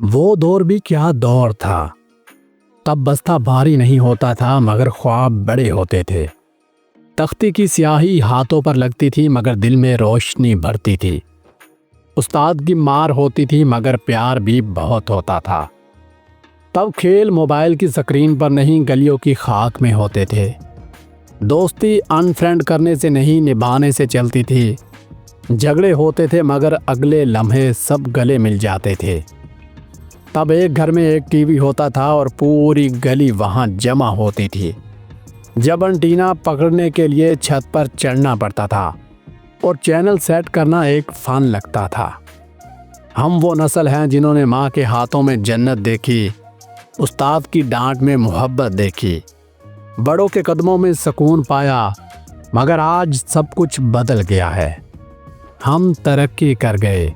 وہ دور بھی کیا دور تھا۔ تب بستہ بھاری نہیں ہوتا تھا مگر خواب بڑے ہوتے تھے۔ تختی کی سیاہی ہاتھوں پر لگتی تھی مگر دل میں روشنی بھرتی تھی۔ استاد کی مار ہوتی تھی مگر پیار بھی بہت ہوتا تھا۔ تب کھیل موبائل کی سکرین پر نہیں گلیوں کی خاک میں ہوتے تھے۔ دوستی ان فرینڈ کرنے سے نہیں نبھانے سے چلتی تھی۔ جھگڑے ہوتے تھے مگر اگلے لمحے سب گلے مل جاتے تھے۔ تب ایک گھر میں ایک ٹی وی ہوتا تھا اور پوری گلی وہاں جمع ہوتی تھی۔ جب انٹینا پکڑنے کے لیے چھت پر چڑھنا پڑتا تھا اور چینل سیٹ کرنا ایک فن لگتا تھا۔ ہم وہ نسل ہیں جنہوں نے ماں کے ہاتھوں میں جنت دیکھی، استاد کی ڈانٹ میں محبت دیکھی، بڑوں کے قدموں میں سکون پایا۔ مگر آج سب کچھ بدل گیا ہے۔ ہم ترقی کر گئے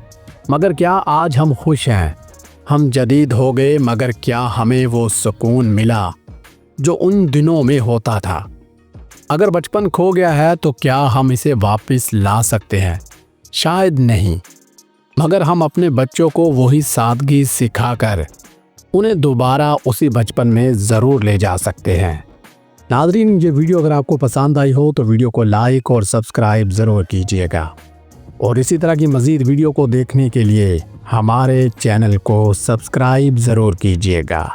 مگر کیا آج ہم خوش ہیں؟ ہم جدید ہو گئے مگر کیا ہمیں وہ سکون ملا جو ان دنوں میں ہوتا تھا؟ اگر بچپن کھو گیا ہے تو کیا ہم اسے واپس لا سکتے ہیں؟ شاید نہیں، مگر ہم اپنے بچوں کو وہی سادگی سکھا کر انہیں دوبارہ اسی بچپن میں ضرور لے جا سکتے ہیں۔ ناظرین، یہ ویڈیو اگر آپ کو پسند آئی ہو تو ویڈیو کو لائک اور سبسکرائب ضرور کیجیے گا، اور اسی طرح کی مزید ویڈیو کو دیکھنے کے لیے ہمارے چینل کو سبسکرائب ضرور کیجیے گا۔